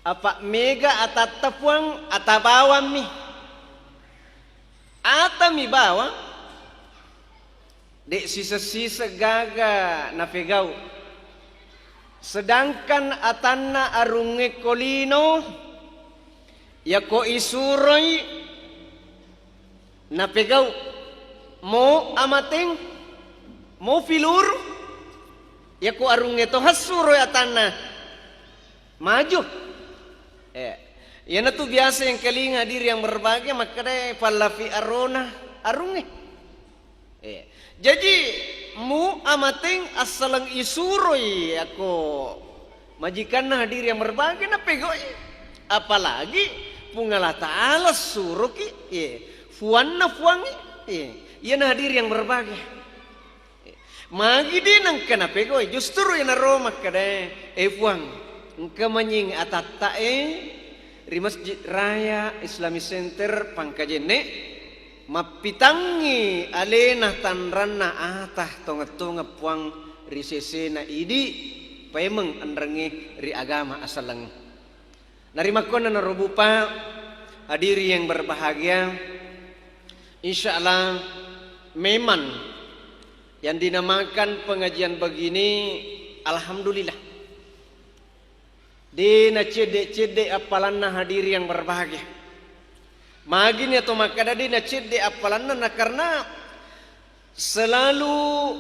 Apa mega atatapuang atabawam mi. Atami bawang. Dek sisa-sisa gaga na pegau. Sedangkan atanna arunge kolino yako isuroy na pegau mo amating mo filur yako arunge to hasuroy atanna maju. Yan na to biasa yang kalinga diri yang berbagai makanya palafi arona arunge. Jadi mu amating asalang isuroy ako majikan na hadir yang berbagai na pegoy. Apalagi pungala ta'ala suruki fuan na fuangi yan hadir yang berbagai. Magi din ang kanapegoy justru yan na Roma kada fuang engka manying atatta di Masjid Raya Islamic Center Pangkajene mapitangi alena tanranna atah tonga-tonga puang risese na idi paemeng andrangi ri agama asalang. Narima ko na narubupa hadiri yang berbahagia. Insyaallah memang yang dinamakan pengajian begini alhamdulillah. Dina cedek-cedek apalanna hadiri yang berbahagia. Magin atau makada di nacid di apalan na karena selalu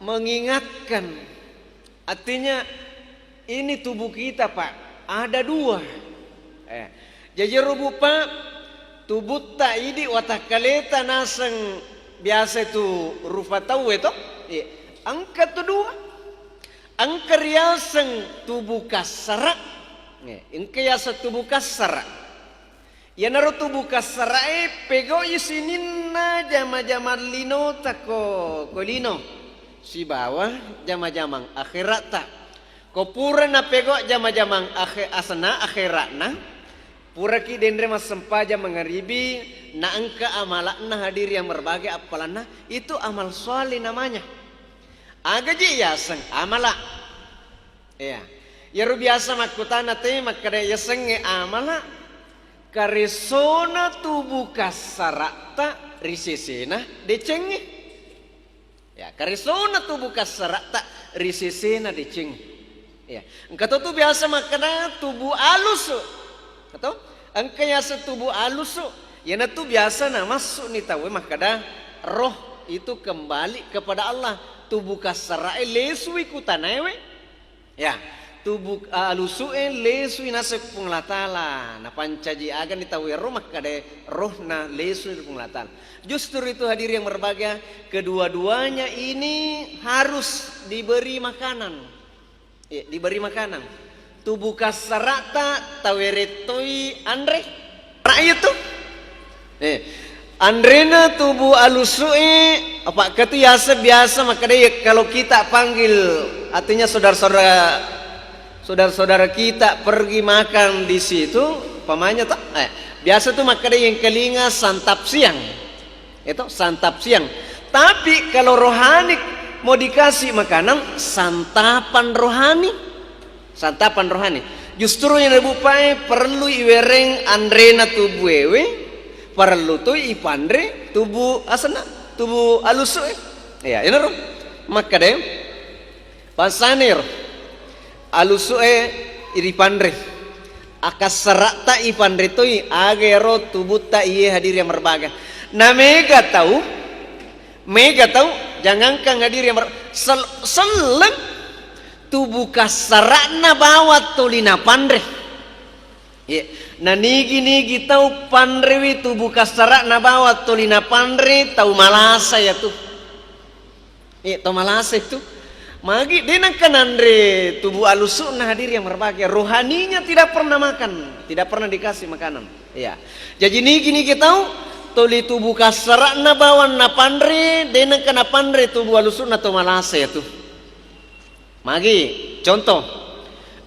mengingatkan artinya ini tubuh kita Pak ada dua jadi rupa tubuh tak ini watak kaleta nasang biasa itu rupa tahu itu angka tu dua angka riasang tubuh kasara angka riasa tubuh kasara. Ya naruh tubuh kasarai pego isinin na jama-jama lino tako kolino si bawah jama-jamang akhirat tak ko pura na pego jama-jamang asana akhirat na pura ki dendre mas sempaja mengaribi na angka amalak na hadir yang berbagai apalana itu amal soleh namanya agaji yaseng amalak ya biasa makutana te makada yaseng amalak karesona tubuh kasarata risesena decengi ya karesona tubuh kasarata risesena decengi ya engkau tu biasa makana tubuh alus atau engkau tubuh alus ya na tu biasa na masuk ni tahu makada roh itu kembali kepada Allah tubuh kasara lesu ikutanai ya tubuh alusue lesu nasib punglatala na pancaji agan ditawi rumah kade rohna lesu punglatala. Justru itu hadir yang berbahagia kedua-duanya ini harus diberi makanan. Diberi makanan. Tubuh kasarata taweretoi andre rakyat tuh. Andrena tubuh alusue apa kata biasa maka kalau kita panggil artinya saudara-saudara kita pergi makan di situ, pamanya tak? Biasa tuh makan yang kelinga santap siang, itu santap siang. Tapi kalau rohani mau dikasih makanan santapan rohani. Justru yang dibupai perlu iwereng andrena tubuh ewe, perlu tuh ipandre tubuh asana, tubuh alusu. Ya, ini roh. Maka deh pasanir. Alusue iripandre akasarata ipandre toi agero tubuta iye hadir yang berbahagia na mega tahu jangankan hadir yang selem tubuh kasarana bawa tulina pandre na nigi tahu pandrewi tubuh kasarana bawa tulina pandre tahu malasa ya tuh tahu malasa itu magi denangkan andre tubuh alusu nah hadir yang berbahagia rohaninya tidak pernah makan tidak pernah dikasih makanan ya jadi nigi tahu toli tubuh kasara na bawan na pandre denangkan na pandre tubuh alusu na to malasa ya tuh magi contoh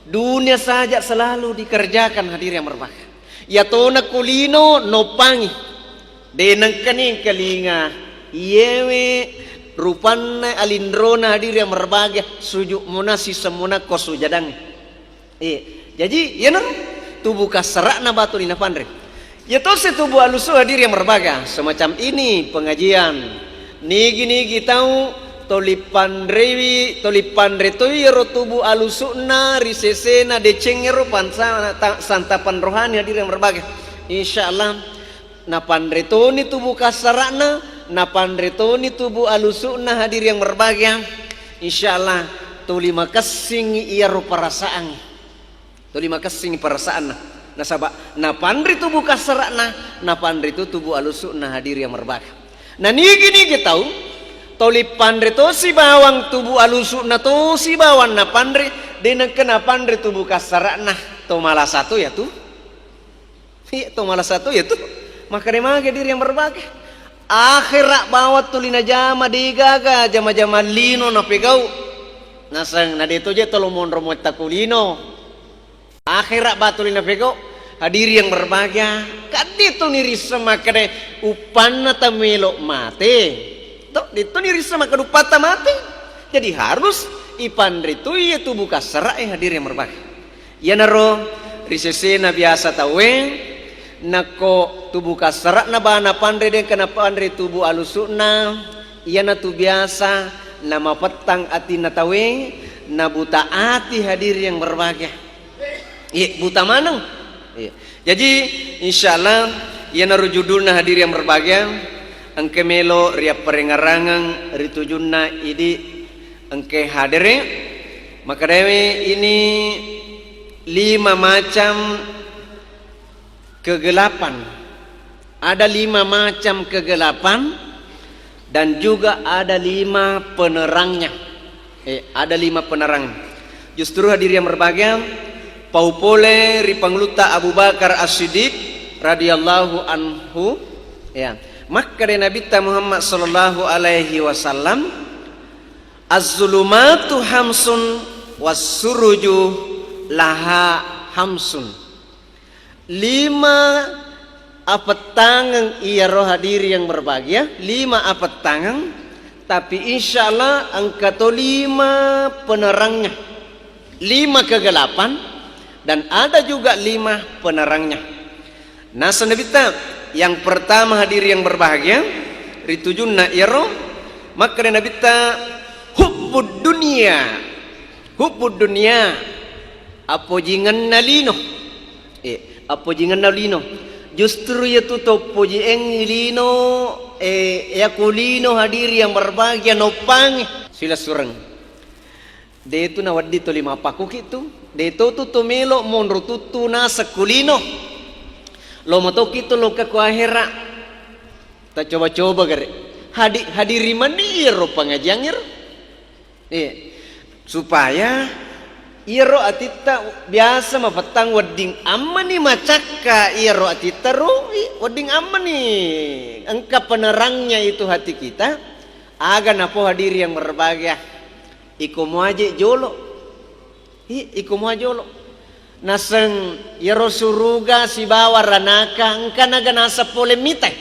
dunia saja selalu dikerjakan hadir yang berbahagia ya to na kulino nopangi denangkan yang kelinga yewe rupanna alindrona hadir yang berbahagia sujuk muna si semuna ko sujadang jadi ya no tubuh kasrak na batu lina pandre. Ya to se tubuh alusu hadir yang berbaga semacam ini pengajian. Nigi tahu toli pandre to yero tubuh alusuna risesena decengero pansa santapan rohani hadir yang berbaga. Insyaallah na pandre to ni tubuh kasrakna na pandre to ni tubuh alusuna hadir yang berbaga. Insyaallah tuli makasing iyaro perasaan. Tuli makasing perasaan nasaba na pandri tubuh kasrakna na pandri tu tubuh alusuna hadir yang berbaga. Nah nigi tahu toli pandri to si bawang tubuh alusuna to si bawang na pandri dina kena pandri tubuh kasrakna to malah satu ya tu. Iya to malah satu ya tu. Maka demage diri yang berbaga. Akhirat bawat tulina jama digaga jama-jama lino na pegau. Nasang na dito je tolo mon romot takulino. Akhirat batulina pegau hadiri yang berbahagia. Kadito ni risa makade upanna tamelo mate. To dito ni risa makade upata mate. Jadi harus ipandri tu ya tubuh kasra hadiri yang berbahagia. Ya naro risesena biasa tawe nako tubuh kasrak na ba na pandre den kana pandre tubuh alusuna iya na tu biasa na mapetang ati na tawe na buta ati hadir yang berbahagia. Iya buta manang. Iya. Jadi insyaallah iya na judulna hadir yang berbahagia engke melo ria perengarangan ritujunna idi engke hadire maka dewe ini 5 macam kegelapan. Ada 5 macam kegelapan dan juga ada 5 penerangnya. Ada 5 penerang. Justru hadir yang berbahagia paupole ripangluta Abu Bakar As-Siddiq radhiyallahu anhu ya. Maka Nabi Muhammad sallallahu alaihi wasallam az-zulumatu hamsun was-suruju laha hamsun. 5 apetangan ia roh hadir yang berbahagia 5 apetangan tapi insyaallah angka to 5 penerangnya 5 kegelapan dan ada juga 5 penerangnya. Nah senebita yang pertama hadir yang berbahagia ritujunna ia roh maka nabita hubbud dunia apo jingan nalino apo jingan nalino justru yaitu topo jeng lino ya kulino hadir yang berbahagia nopang sila surang de itu na waddi to 5 pakuk itu de itu tu melo monro tutu na sakulino lo motoki to lo ka kuahera ta coba-coba gare hadiri maniro pangajiangir supaya iro atita biasa mapatang wading amani macaka iro atita ro wading amani engka penerangnya itu hati kita aga napo hadir yang berbahagia ikomo aje jolo ikomo aje jolo naseng iro suruga si bawa ranaka engka naga nasa polemita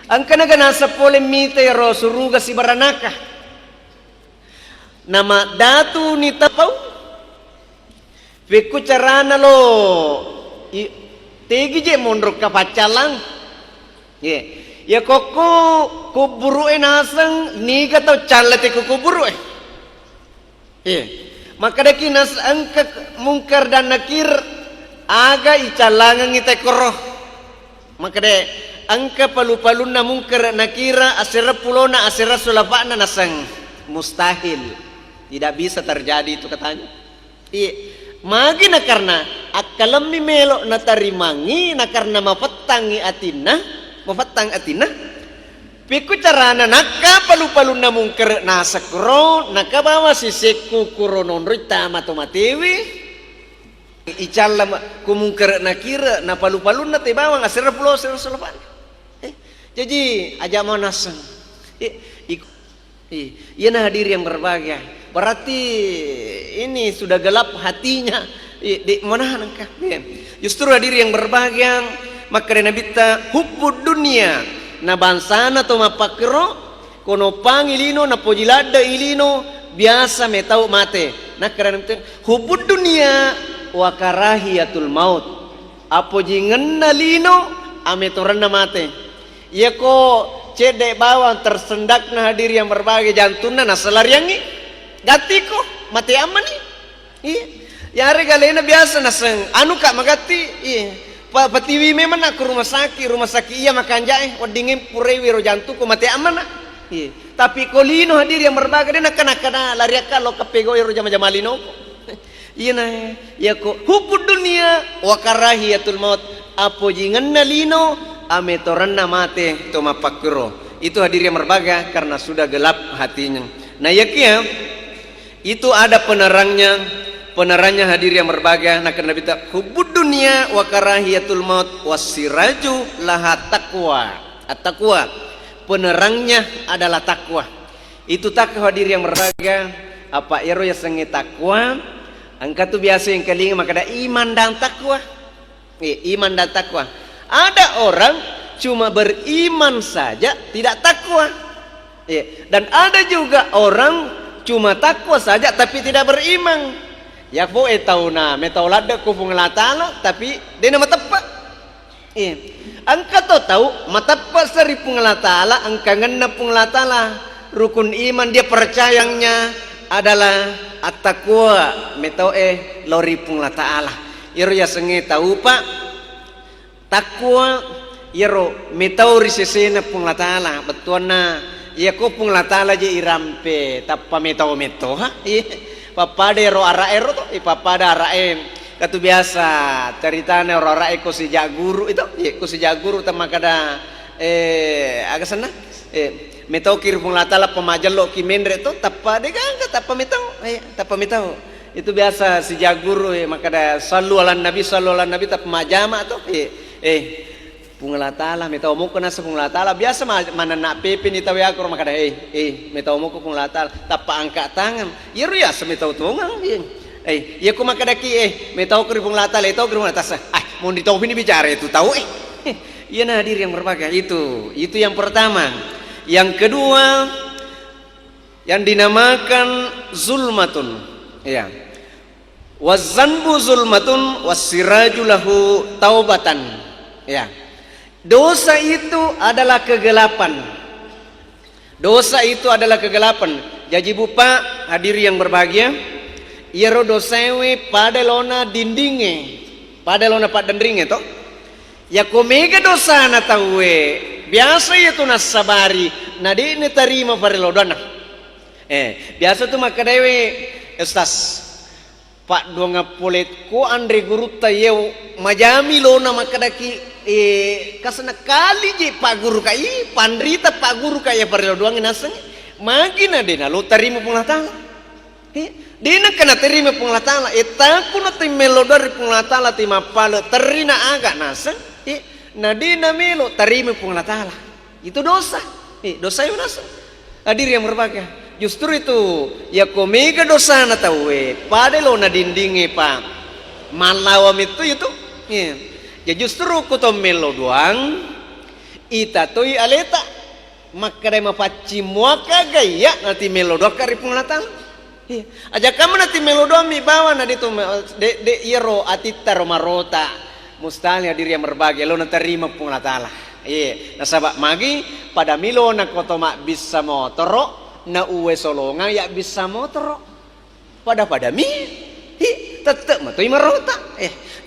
engka naga nasa polemita iro suruga si baranaka nama datu ni tapau fiku carana lo tegi je mondrok kapacalang ya koko kuburu enasang ni kata calate kuburu maka daki nas angka mungkar dan nakir aga icalangan ngite koroh maka de angka palu-palun na mungkar nakira asira pulona asira sulapana nasang mustahil tidak bisa terjadi itu katanya. Iya, magi na karena akalam mi melo na tarimangi na karena mapatangi atina, mapatang atina. Piku carana naka palu-palu na mungker nasa kuro nakabawa si seku kuronon rita matomatiwi. Icala kumungker nakira na palu-palu na tibawang asira pulo asira sulapan. Jadi aja manasang. Iya nah hadir yang berbahagia. Berarti ini sudah gelap hatinya. Di mana nangka? Justru hadir yang berbahagia. Maka Nabi ta hubbud dunia. Na bansana to mapakro kono pangilino na pojilada ilino biasa metau mate. Nah karena hubbud dunia wa karahiyatul maut. Apo jingenna lino ame torana mate. Ya ko cedek bawang tersendak na hadir yang berbagai jantuna na selariangi. Gatiko mati aman nih. Iya. Ya hari galena biasa na seng anu kak magati. Iya. Patiwi memang nak ke rumah sakit iya makan jae wadingin purewi ro jantuku mati aman nak. Iya. Tapi kolino hadir yang berbagai dia nak kena lari kalau kapego ro jama-jama lino. Iya nah, ya ko hubud dunia wa karahiyatul maut. Apo jinganna lino ame toranna mate to mapakro. Itu hadir yang berbagai karena sudah gelap hatinya. Nah ya kia itu ada penerangnya hadir yang berbagai. Nah karena kita hubud dunia wa karahiyatul maut wasiraju laha taqwa. At-taqwa penerangnya adalah takwa. Itu takwa hadir yang berbagai. Apa ero ya sengi takwa? Angka tu biasa yang kelinga maka ada iman dan takwa. Iman dan takwa. Ada orang cuma beriman saja tidak takwa. Dan ada juga orang cuma takwa saja tapi tidak beriman. Ya po tahu na metaulada ku Allah Taala tapi dia nama tepat. Angka tu tahu matapa sari Allah Taala angka ngenna Allah Taala rukun iman dia percayanya adalah at-taqwa metau lori Allah Taala. Iro ya sengi tahu pak takwa iro metau risesena Allah Taala betuana ya ko Allah Taala je irampe tappa metau ha papada ro arae ro to papada arae katu biasa ceritanya ro arae ko si jaguru itu ko si jaguru tamakada agak sana metau kir Allah Taala pemajalo kimendre to tappa de gangga tappa metau itu biasa si jaguru makada sallu ala nabi tappa majama to Allah Taala metau mo ko na sa Allah Taala biasa mana na pepe ni tawi ako makada metau mo ko Allah Taala tappa angka tangan iro ya semetau tungang ya ko makada ki metau ko Allah Taala itu ko Allah Taala mau ditau ini bicara itu tahu iya nah hadir yang berbagai itu yang pertama. Yang kedua yang dinamakan zulmatun ya wazanbu zulmatun wasiraju lahu taubatan ya. Dosa itu adalah kegelapan. Jadi bupa hadir yang berbahagia iro dosewe pada lona dindinge pada lona pak dendringe to ya komega dosa na tawe biasa itu nasabari nadi ne tarima parelodana biasa tu makadewe estas pak donga polet ko andre guru tayew majami lona makadaki kasana kali je pak guru kai pandrita pak guru kai parelodang nasang magina dena lo tarima Allah Taala dena kana terima Allah Taala etaku na timelo dari Allah Taala timapalo terina agak nasang nadina melo tarima Allah Taala itu dosa dosa yang nasa hadir yang berbahagia justru itu ya komega dosa na tawe pada lo na dindingi pa malawam itu ya justru kuto melo doang ita toi aleta makare mapaci muaka gaya nanti melo doang kari Allah Taala aja kamu nanti melo doang mi bawa na ditu de iro atita romarota mustahil hadir yang berbahagia lo na terima Allah Taala nasabak magi pada milo na koto mak bisa motoro na uwe solonga ya bisa motoro pada mi tetep matoi marota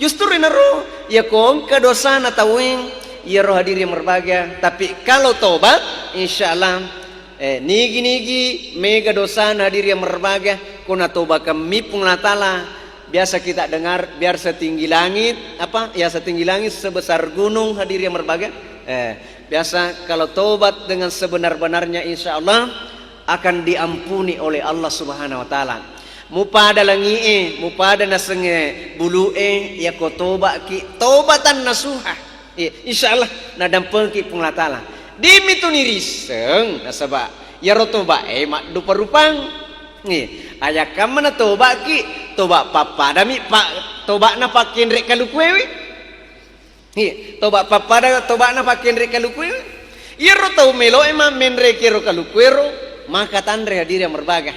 justru inaro ya kong dosa na tawing ya roh hadir yang berbahagia tapi kalau tobat insyaallah nigi mega dosa hadir yang berbahagia kuna tobat kami Allah Taala. Biasa kita dengar biar setinggi langit setinggi langit sebesar gunung hadir yang berbahagia biasa kalau tobat dengan sebenar-benarnya insyaallah akan diampuni oleh Allah Subhanahu wa taala. Mupada langi mupada nasenge bulu ya ko tobat ki tobatan nasuha insyaallah nadampeng ki Allah Taala dimituni riseng nasaba ya rotoba mak dupa-rupang aya kamana toba ki toba papada mi pak toba na pakin rek kalukwewi toba papada toba na pakin rek kalukwewi iro tau melo ema menre kiro kalukwero maka tandre hadir yang berbaga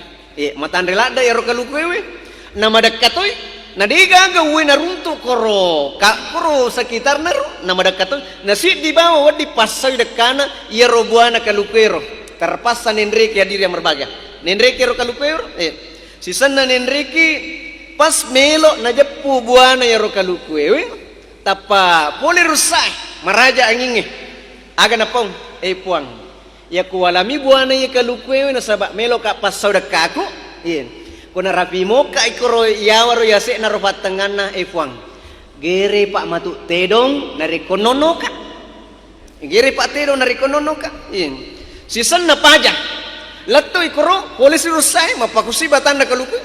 matandre lada iro kalukwewi nama dekatoy Nadiga gawin narunto koro koro sekitar naru nama dekat nasi di bawah wadi pasai dekana ia robuana kalukero terpasa Enrique hadir yang berbaga Enrique ro kalukero sisana Enrique pas melo najepu buana ya ro kalukero tapa boleh rusak maraja anginge aga napong puang ya kualami buana ya kalukero nasaba melo ka pasau dekaku kuna rapi moka ikoro yawaro yase na robat tengana puang gere pak matu tedong nari konono ka gere pak tedong nari konono ka sisan na paja latto ikoro polisi rusai mapakusi batanda kaluku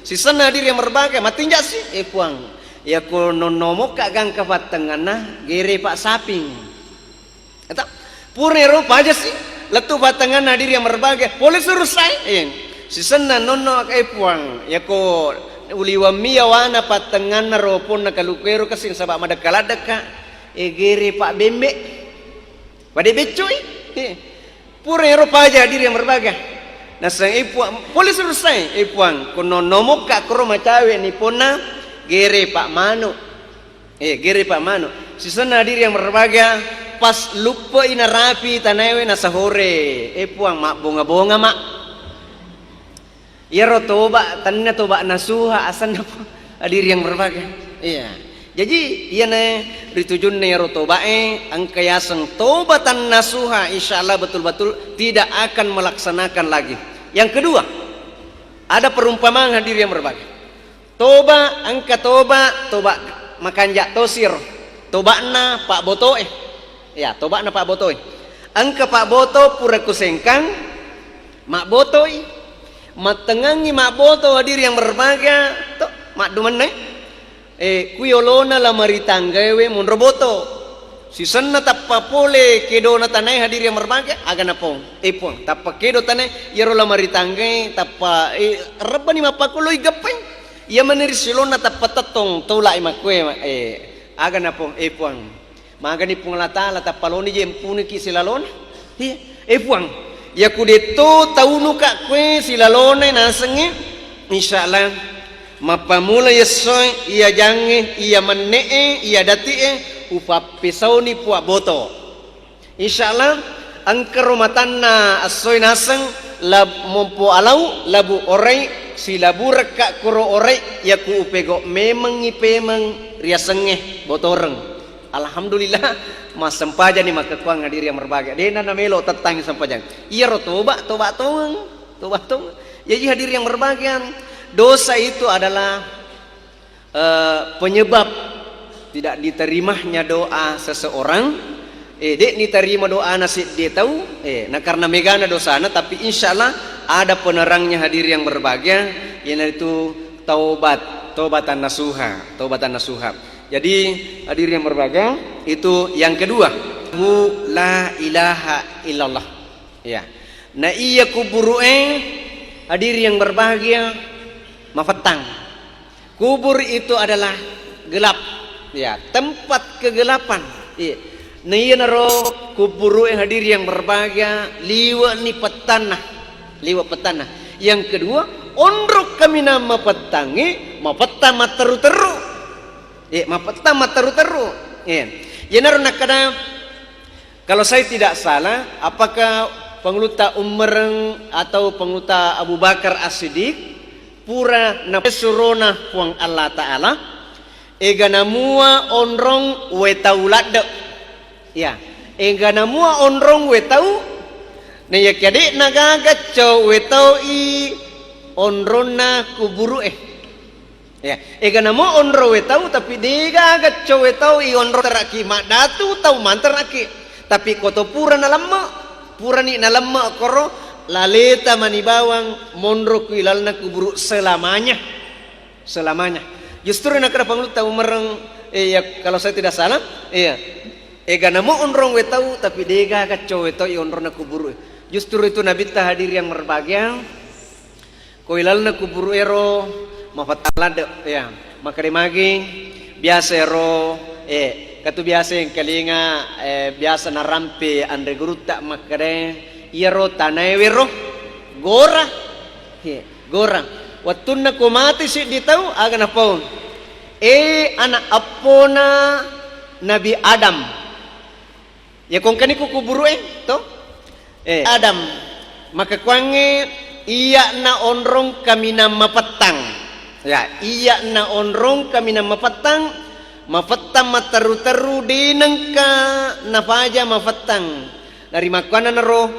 sisan na diri yang berbagai matinja si puang ya konono moka gang kabat tengana gere pak saping eta purnero paja si latto batangan diri yang berbagai polisi rusai sisana nono kay puang yako uliwamia wana patengan na ropon na kalukero kasi sabak madakaladaka gere pak bembe pada becoy purero paja diri yang berbaga nasang puang polis rusai puang kono nomok ka kro macawe ni pona gere pak mano gere pak mano sisana diri yang berbaga pas lupa ina rapi tanawe na sahore puang mak bonga-bonga mak ro toba tanna toba nasuha asan hadir yang berbagai jadi iya ne ditujun ne ro toba angkayasang tobatan nasuha insyaallah betul-betul tidak akan melaksanakan lagi. Yang kedua ada perumpamaan hadir yang berbagai toba angka toba makanja tosir tobana pak boto tobana pak boto angka pak boto pura kusengkang mak botoi matengangi mak boto hadir yang berbaga to mak duman kuyolona la maritanggawe mun roboto sisanna tappa pole kedo na tanay hadir yang berbaga aga na pong pong tappa kedo tanay yero la maritanggawe tappa rabani mapakuloy gapay iya manir silona tappa tatong tula imakwe aga na pong pong magani pong latala tappa loni jem puniki silalon pong ya kudeto taunu ka kwe silalone nasenge insyaallah mapamula yesoy iya jange iya manee iya datie upapisau ni puak boto insyaallah angker matanna asoy naseng lab mompo alau labu orai silabu reka kuro orai ya ku upego memang ipemang riasenge botoreng alhamdulillah mas sempaja ni makakuang hadir yang berbagai dena na melo tetang sempajang iya ro toba tong jadi hadir yang berbagai dosa itu adalah penyebab tidak diterimanya doa seseorang dek diterima doa nasib dia tahu nah karena megana dosana tapi insyaallah ada penerangnya hadir yang berbahagia yaitu taubatan nasuha jadi hadir yang berbahagia itu yang kedua la ilaha illallah nah iya kubur hadir yang berbahagia mafetang kubur itu adalah gelap tempat kegelapan nah iya naro kubur hadir yang berbahagia liwa petana yang kedua ondrok kami nama petangi mapetang materu-teru mapetang materu-teru ya naro nakada kalau saya tidak salah apakah pengeluta Umar atau pengeluta Abu Bakar As-Siddiq pura na surona puang Allah Ta'ala eganamua onrong wetaulad eganamua onrong wetau na yakade nagagat cho wetau i onrona kuburu eganamo onro wetau tapi digagat cho wetau i onro teraki madatu tau manteraki tapi koto pura na lamma koro laleta manibawang monro kuilalna kuburu selamanya justru nak ada pangluta umarang kalau saya tidak salah ganamo onrong wetau tapi dega kaco wetau i onro na kuburu justru itu nabi ta hadir yang berbahagia kuilalna kuburu ero mafatalad maka demagi biasa ero katu biasa yang kalinga biasa narampe andre guruta makare iro tanai wero gora Watunna ko mati si ditaw aga na po. Anak apona Nabi Adam. Ya kung kani ko kuburu to. Adam maka kwange iya na onrong kami na mapatang. Ya, iya na onrong kami na mapatang. Mafatang mataru-taru dinang ka napaja mafatang. Dari makwana naro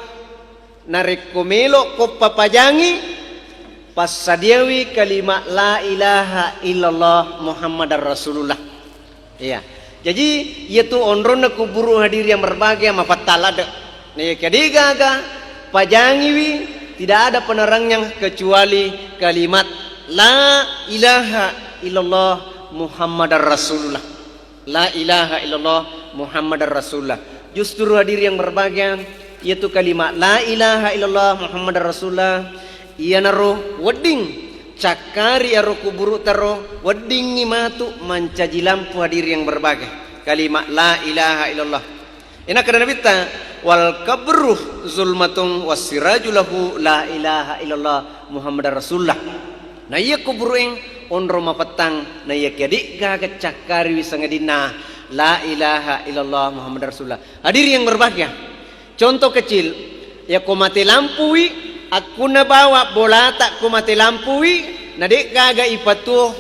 narekomelo ko papajangi pasadiawi kalimat la ilaha illallah Muhammadar Rasulullah. Iya. Jadi yaitu onron na kuburu hadir yang berbahagia mafatalada. Nih kadigaga pajangiwi tidak ada penerangnya kecuali kalimat la ilaha illallah Muhammadar Rasulullah. La ilaha illallah Muhammadar Rasulullah. Justru hadir yang berbahagia yaitu kalimat la ilaha illallah Muhammadar Rasulullah. Ia naro wedding cakari aro kuburu taro wedding matu mancaji lampu hadir yang berbahagia. Kalimat la ilaha illallah. Ina kada nabita wal kabruh zulmatun wasirajulahu la ilaha illallah Muhammadar Rasulullah. Na iya kuburu ing onro mapatang na iya kiadik gaga cakari wisangadina la ilaha illallah Muhammadar Rasulullah. Hadir yang berbahagia. Contoh kecil, ya ko mati lampui, aku na bawa bola tak ko mati lampui, na dek gaga ipatuh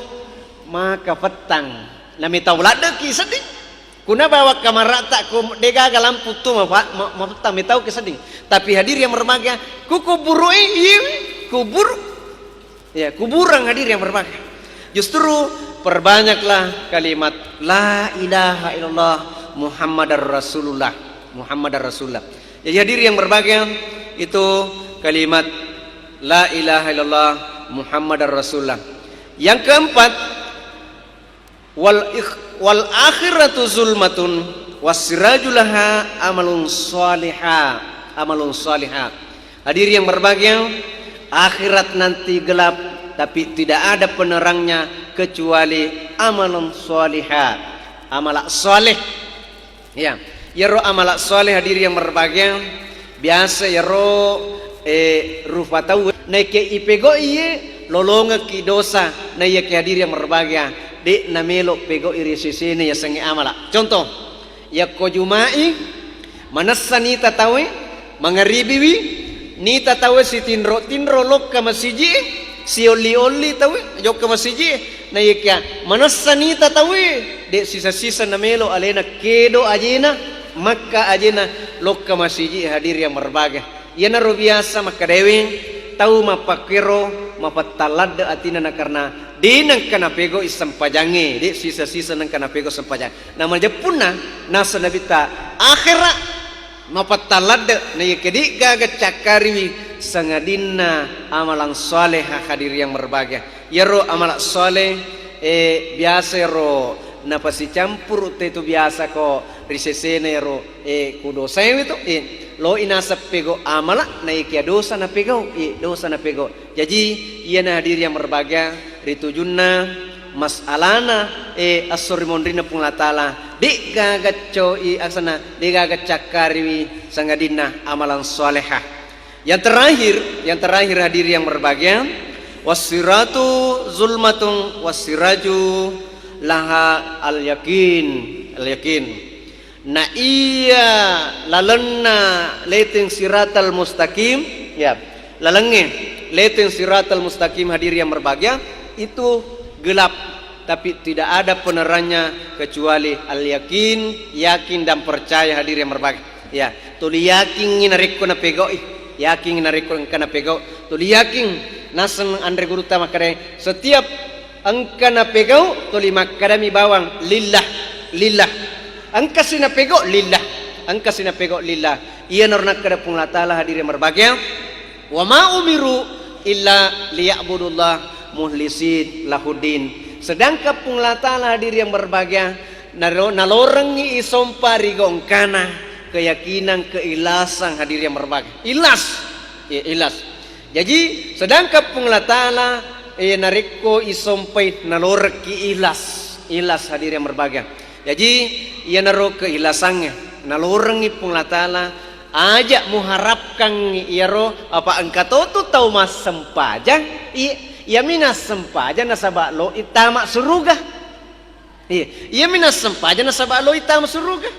maka petang. Na mitau lada ki seding. Kuna bawa kamera tak ko dek gaga lampu tu mapetang mitau ki seding. Tapi hadir yang berbahagia, ku kuburu kubur. Ya, kuburan hadir yang berbahagia. Justru perbanyaklah kalimat la ilaha illallah Muhammadar Rasulullah. Muhammadar Rasulullah. Jadi hadir yang berbahagia itu kalimat la ilaha illallah Muhammadar Rasulullah. Yang keempat wal akhiratu zulmatun wasirajulaha amalun salihah. Amalun salihah. Hadir yang berbahagia, akhirat nanti gelap tapi tidak ada penerangnya kecuali amalun salihah. Amal saleh. Ya. Yaro amal soleh hadir yang berbahagia biasa yaro rufatau naike ipego iye lolonga ki dosa na iya ki hadir yang berbahagia de namelo pego iri sisine ya sangi amala. Contoh ya ko jumai manasani tatawe mangaribiwi ni tatawe si tinro lok ka masiji si oli tawe jok ka masiji na iya kya manasani tatawe de sisa-sisa namelo alena kedo ajena maka ajena lokka masiji hadir yang berbahagia. Ia naro biasa maka dewi tahu mapakiro mapatalad atina na karena dinang kana pego isam pajange di sisa-sisa nang kana pego sampajang. Nama Jepuna nasa nabita akhirat mapatalad na ikedi gaga cakariwi sangadina amalan saleh hadir yang berbahagia. Yaro amal saleh biasa ro napasi campur itu biasa ko risesene ro kudo sayo itu lo inasa pego amala na ikia dosa na pego dosa na pego. Jadi ia na hadir yang berbahagia ritujunna masalana asori mondrina pungatala di gagaco asana di gagacakari sangadina amalan salehah. Yang terakhir hadir yang berbahagia wasiratu zulmatun wasiraju laha al yakin na iya lalenna leteng siratal mustaqim ya lalenge leteng siratal mustaqim hadir yang berbahagia itu gelap tapi tidak ada penerangnya kecuali al yakin dan percaya hadir yang berbahagia ya tuli yakin narikko na pego yakin narikko kana pego tuli yakin nasan andre guru tama kare setiap angka na pegau tuli makadami bawang lillah angka sina pegau lillah ia norna kada pung latala hadir yang berbahagia wa ma umiru illa liya'budullah muhlisin lahuddin. Sedangkan pung latala hadir yang berbahagia nalorengi isompa rigong kana keyakinan keilasan hadir yang berbahagia ilas. Jadi sedangkan pung latala nariko isompai nalorki ilas hadir yang berbahagia. Jadi ia naro keilasannya nalorengi pung latala ajak muharapkan ia ro apa engkau tu tahu mas sempajang ia minas sempaja nasabak lo itama suruga. Ia minas sempaja nasabak lo itama suruga.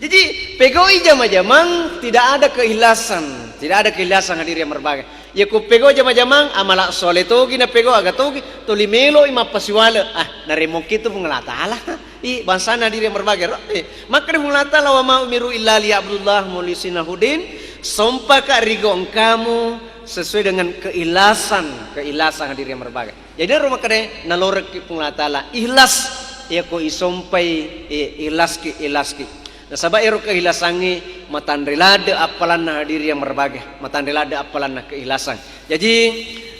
Jadi pegoi jama-jamang tidak ada keikhlasan, tidak ada keikhlasan hadirin yang berbagai. Ya ku pego jama-jamang amalak soleh togi na pego aga togi tolimelo ima pasiwala naremo kitu pengelata Allah. Bangsa hadirin yang berbagai. Maka pengelata lawa ma umiru illa li Abdullah mulisina hudin sompa ka rigong kamu sesuai dengan keikhlasan hadirin yang berbagai. Jadi rumah kade nalorek pengelata Allah ikhlas ya ku isompai ikhlas ki. Nasabak ero keikhlasangi matandrilada apalan hadir yang berbagai, matandrilada apalan keikhlasan. Jadi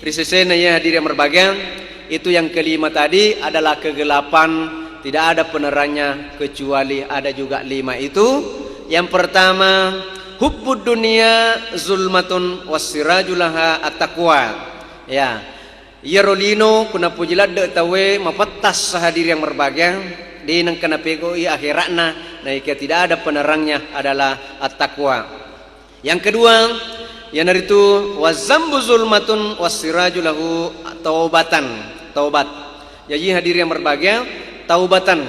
risesena ya hadir yang berbagai, itu yang kelima tadi adalah kegelapan, tidak ada penerannya kecuali ada juga 5 itu. Yang pertama, hubbud dunia zulmatun wasirajulaha at-taqwa. Ya. Yerolino kuna pujilad tawe mapetas hadir yang berbagai di nang kana pego akhiratna naika tidak ada penerangnya adalah at-taqwa. Yang kedua yang dari itu wazambu zulmatun wasirajulahu taubatan, taubat. Jadi hadir yang berbahagia taubatan.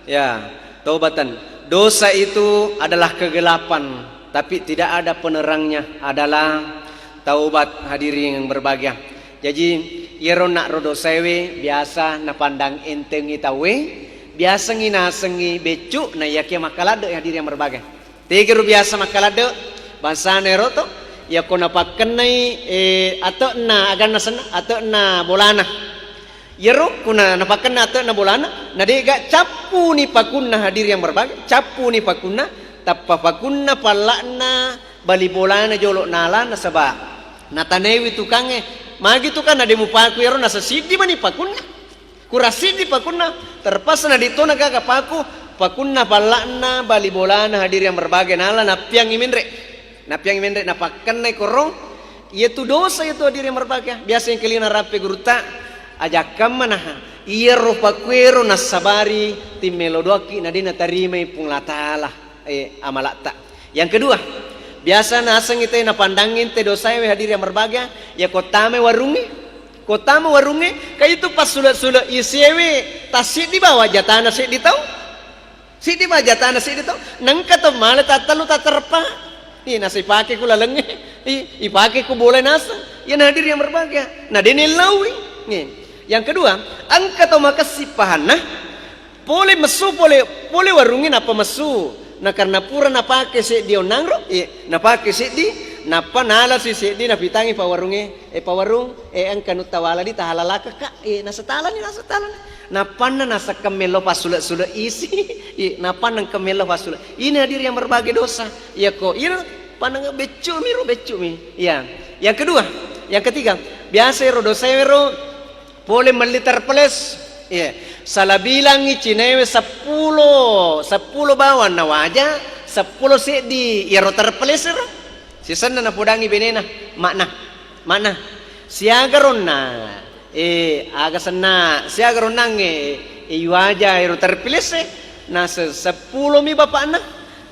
Ya, taubatan. Dosa itu adalah kegelapan tapi tidak ada penerangnya adalah taubat hadirin yang berbahagia. Jadi yero nak rodo sewe biasa na pandang enteng itawe biasa nginasengi becuk na yakia makalade hadir yang berbagai. Tiga biasa makalade bangsa neroto ya kona pakenai atau na agan nasana atau na bolana. Yero kuna napaken atau na bolana na dega capu ni pakunna hadir yang berbagai. Capu ni pakunna tappa pakunna palakna bali bolana jolok nala na sabah. Natanewi tukange magi tu kan ada mupaku yero nasa sidi mani pakunna kurasidi pakunna terpasna ditona gaga paku pakunna palakna bali bolana hadir yang berbagai nala napiang imindre napakan naik korong itu dosa itu hadir yang berbagai biasa yang kelina rapi guruta ajakam mana yero pakuero nasabari timelodoki nadina tarimai punglatala amalata. Yang kedua biasa nasang itu na pandangin te dosa hadir yang berbagai ya kotame warungi kayak itu pas sudah isiewe tasik di bawah jatana sik ditau sik di bawah jatana sik ditau nang kata male tatalu taterpa nasi pakai ku lalenge ipake ku boleh nasa ya hadir yang berbagai nah dinilawi yang kedua angka to makasipahana boleh mesu boleh warungin apa mesu. Nah karena pura napake si dia nangro, napake si di, napa nala si di napitangi pawarunge, pawarung, ang kanut tawala di tahalalaka ka, nasa talan, napa na nasa kamelo pasula isi, napa nang kamelo pasula. Ini hadir yang berbagai dosa, ya kok, panang becu mi, ya. Yang kedua, yang ketiga, biasa dosa boleh meliter peles, ya. Salah bilang cinewe 10 bawan na waja 10 di yero terpeleser sisan na napudangi benena makna siagaron na agasan na siagaron nang iwaja yero terpelese nasa 10 mi bapak na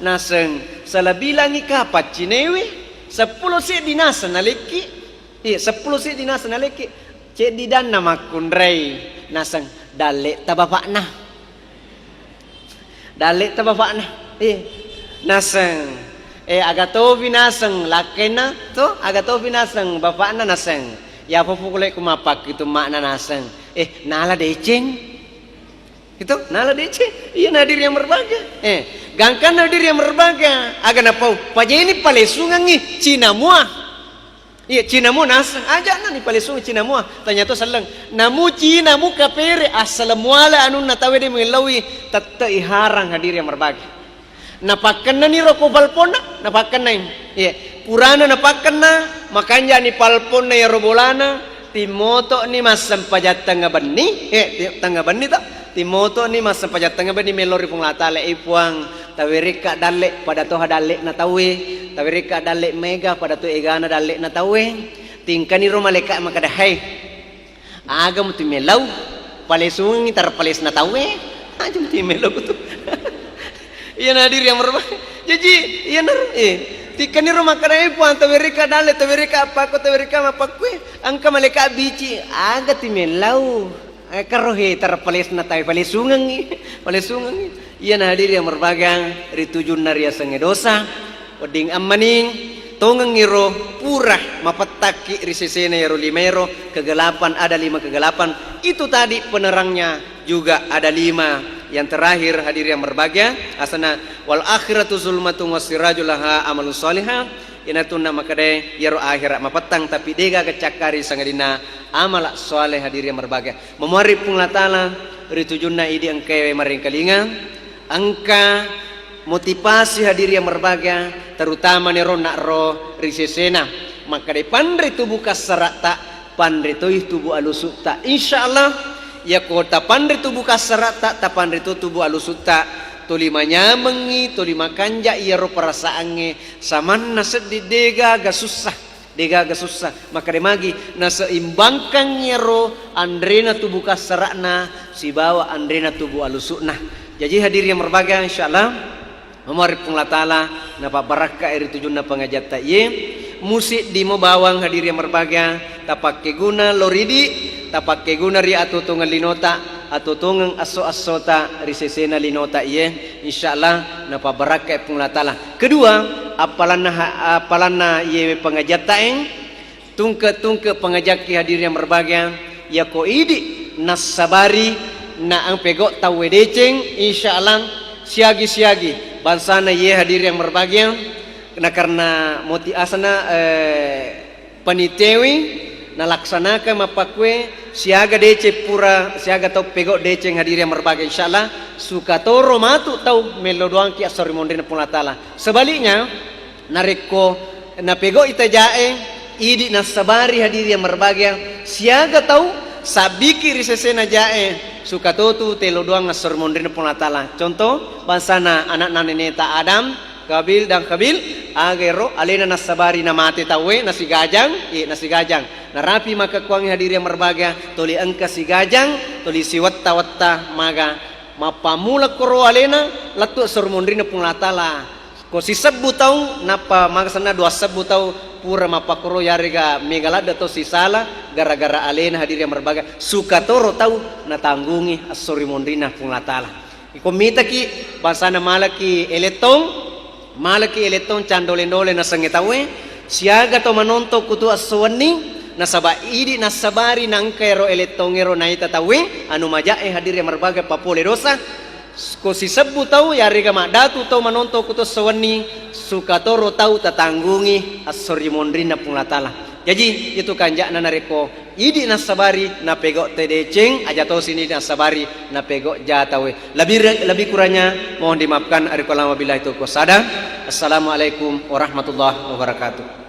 naseng salah bilang ikapat cinewe 10 di nasa naliki 10 di nasa naliki cek di dan nama kunrei naseng dalek tabapakna naseng agatovi naseng lakena to agatovi naseng bapakna naseng ya popukule kumapak itu makna naseng nala deceng itu nala deceng iya nadir yang berbagai gangkan nadir yang berbagai aga napau pajeni palesungangi Cina muah. Iya Cina mu nasang aja nih palesungi Cina mu tanya to salang namu Cina mu kapere assalamuala anu natawe de melawi tatta iharang hadir yang berbagai napakan ni roko balpona napakan na iya purana napakan na makanya ni palpona ya robolana timoto ni masam pajat tangga bani tangga bani ta timoto ni masam pajat tangga bani melori punglatale ipuang tawerika dalek pada toha dalek na tawe tawerika dalek mega pada to egana dalek na tawe tingkani ro maleka makadahai agam tu melau palesungi tar pales na tawe ajum ti melau tu iya nadir yang berbahagia jadi iya nar Tika ni rumah kadai pu antawerika dale tawerika apa ko tawerika mapakwe angka maleka bici aga timelau karohe terpales na tayo palesungan iya na hadir yang berbagang ritujun naria sengedosa oding amaning tongang ngiro purah mapataki risesena yaro limero kegelapan ada 5 kegelapan itu tadi penerangnya juga ada 5. Yang terakhir hadir yang berbahagia asana wal akhiratu zulmatun wasirajul laha amalus solihah inatuna makade yaro akhirat mapatang tapi dega kecakari sangadina amal soleh hadir yang berbahagia memari pungla taala ritujunna idi angke maring kalinga angka motivasi hadir yang berbahagia terutama nero nakro risesena makade pandre tubuh kasarata pandre toih tubuh alusukta insyaallah ya kota pandri tubuh kasarata ta pandri tubuh alusuta tolimanya mengi tolima kanja iya ro perasaannya samanna sedih dega ga susah maka demagi na seimbangkan nyero andrena tubuh kasarana si bawa andrena tubuh alusukna jadi hadir yang berbahagia insyaallah memari pungla taala napa baraka iri tujunna pangajat ta ye musik di mo bawang hadir yang berbahagia tapakke guna loridi tapakke guna ri atutungan linota atutungan aso-asota risesena linota iye insyaallah napa baraka pungla taala kedua apalana ye pangajataeng tungke pangajaki hadir yang berbahagia ya ko idi nasabari na ang pego tawe deceng insyaallah siagi bansana ye hadir yang berbahagia karena moti asana panitewi nalaksanakan mapakwe siaga dece pura siaga tau pego deceng hadir yang berbahagia insyaallah sukatoro matu tau melodoang ki asori mondena pula taala sebaliknya nareko na pego itajae idi nasabari hadir yang berbahagia siaga tau sabiki risesena jae sukatotu telodoang asori mondena pula taala contoh bansana anak naneneta Adam Kabil dan Kabil agero alena nasabari na mati tawe nasi gajang narapi maka kuang hadir yang berbahagia toli angka si gajang toli si watta maga mapamula koro alena latu surmundrina punglatala ko si sebu tau napa maksana 2 sebu tau pura mapakoro yariga megalada to si sala gara-gara alena hadir yang berbahagia sukatoro tau natanggungi asuri mondrina punglatala ikomita ki basana malaki eletong candole-dole na sangetawe siaga to manonto kutu aswani nasaba idi nasabari nang kero eletongero na itatawe anu majae hadir yang berbagai papole dosa ko si sebu tau yari ga madatu tau manonto kutu aswani sukatoro tau tatanggungi asori mondrina punglatala jadi itu kanjak na nareko idi nasabari na pego tedeceng aja tau sini nasabari na pego jatawe lebih kurangnya mohon dimaafkan ariko lama bila itu kosada assalamualaikum warahmatullahi wabarakatuh.